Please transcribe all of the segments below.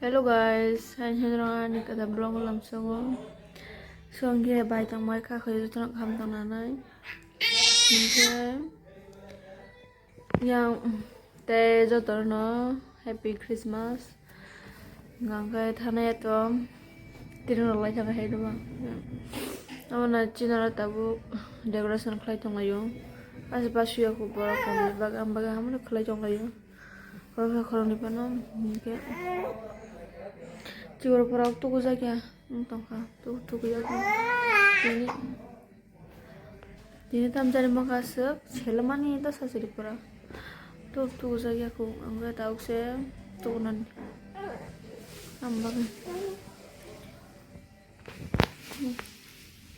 Hello guys, saya Hendra ni kata blog lamsokmani. Songke bai tang mai kha khoi jutang kham tang nanai. Ningke yang te jotor no Happy Christmas. Ngangke thane to tirun lai jang hai duma. Amana chinara tabu decoration khlai tong layo. As pasu ya ko bora ko bagam bagam no khlai tong layo. Ko khoroni pano ningke Cigor pura tuku saja, entongkah tuku saja. Ini tamjari makasih, selamanya itu saja pura. Tuku saja aku, enggak tahu saya tukunan ambang.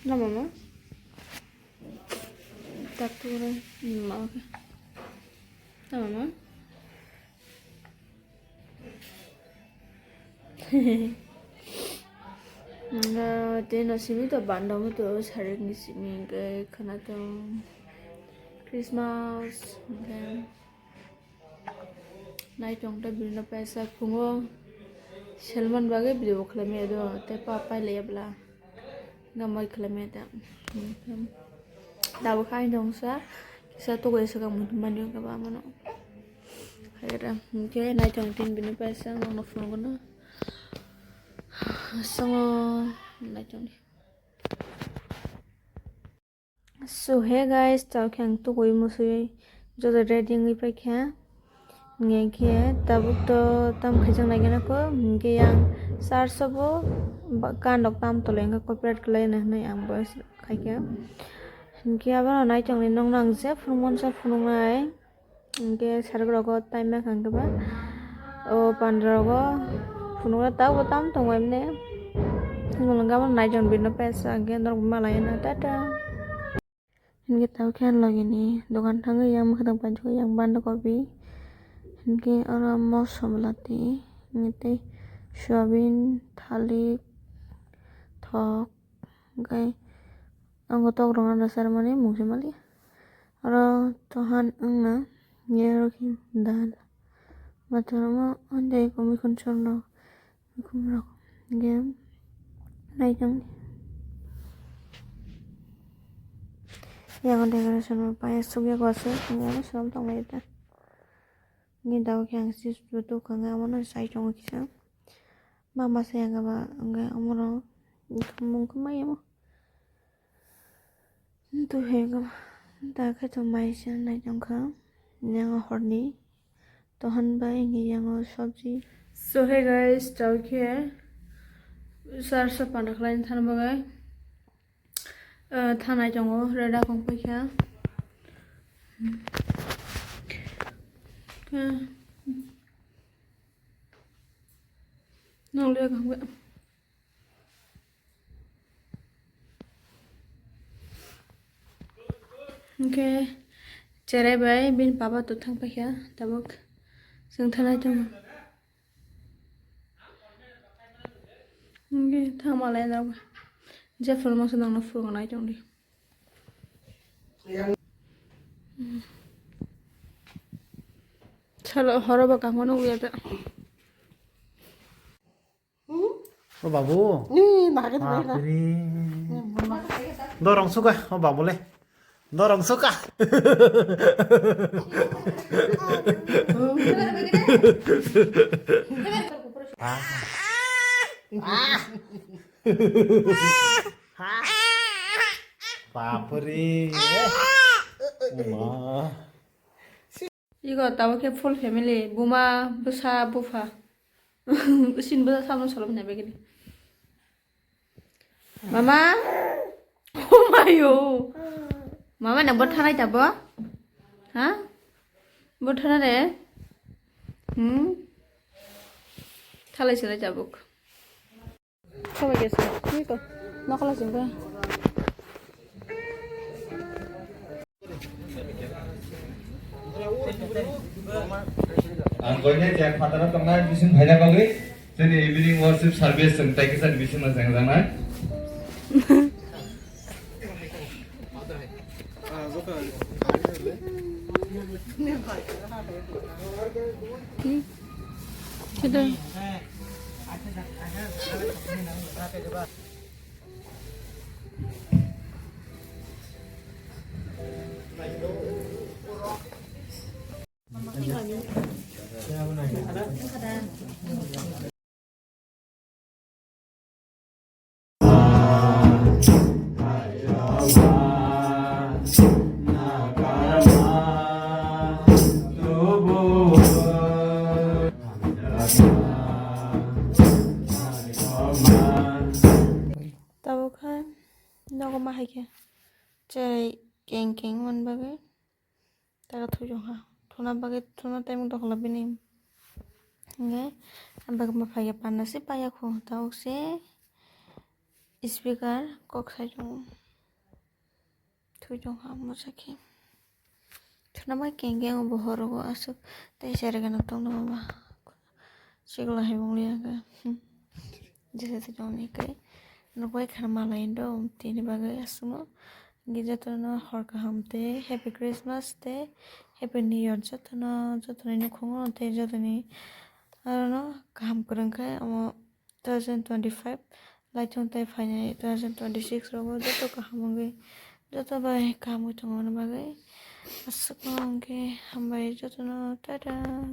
Nama mama? Tak tukunan, mama. Nama mama? Then simi to panda to saring ni simi ke kana to Christmas then night jong ta bin na paisa kungo Salman bage video khlame do te papa le bla ngamai khlame ta daw khai dong sa kisa to ko sa kam mani ka ba mano khaira ke night jong tin bin na paisa ngong no phone ko na So hey guys, tao kyang tu koi musui jo the reading li pa kya nge kya tabuk to tam khajang lagi na ko nge yang sar sabo kan dok tam to lenga copyright klai na na yang boys khai kya nge aba nai chang ni nong nang je phumon sa phunung nai nge sar gro ko time ma khang ba o pandra go phunung ta ko tam to ngem ne Ngulanggaman najon bina pesa gendor malayana tata. Hingi tahu kan lagi ni dokan tangga yang makadang paju yang banda kopi. Hingi orang mau samlati ngite soyabin thali thok gai anggota orang dasar mana mungkin mali. Orang Tuhan engna nyerokin dal. Macam ande kami koncorno kumrok game. Naikang yang decoration pa sugia ko ase ngam sam tong laita ngi daw kyang sis tu ka ngam no sai chong kisa mama se nga ba nga amoro mung kumai mo tu he ga ta ka to mai sa nai chong ka nyang horni to han ba ngi yang sabji so hey guys tau khe sar sa panak lain than bagai thanai jongo reda kong paikha nong le kong ga okay cerai bai bin papa to thang paikha tabuk sing thanai jongo okay thang ma lai daw je phul mo sedang no phul ngai jong di chalo horo ba kang no uya ta Oh babu. Nih, nah gitu Ah, lah. kiri. Dorong suka, oh babu boleh. Dorong suka. Ah. Papri. Ma. 이거 나와게 풀 패밀리 부마 부사 부파 usin busa sama solom nya begini mama oh mayo mama nang bot thanai jabo ha bot thana re thalai sila jabuk coba gese 이거 nakala jingga Angkonya jak fatara tongna bisin bhaina bagui jeni evening worship service jeng takisan bisin na jang jang na kita Tao khai nó có mai kìa chơi keng man bagai taga thu jong ha thuna bagai thuna time dok labi nim nge ambag ma phaya panna se paya khu tao se speaker kok sai jong thu jong ha mo sakhi thuna ba keng bohor go asuk tai sare gana tong na ba sigla hai bong liya ga jese se jong ni kai no koi khana mala indo tini bagai asumo Gijatono Horka Hamte, Happy Christmas Day, Happy New Year Jatoni Kongo Te Jatoni I don't know Kaham Kurangkai Amo 2025 Laichong Tai Fine 2026 Rogo Jato Kahamongi Jato Bai Kahamu Tongon Bagai Asukong Hambai Jatono Tada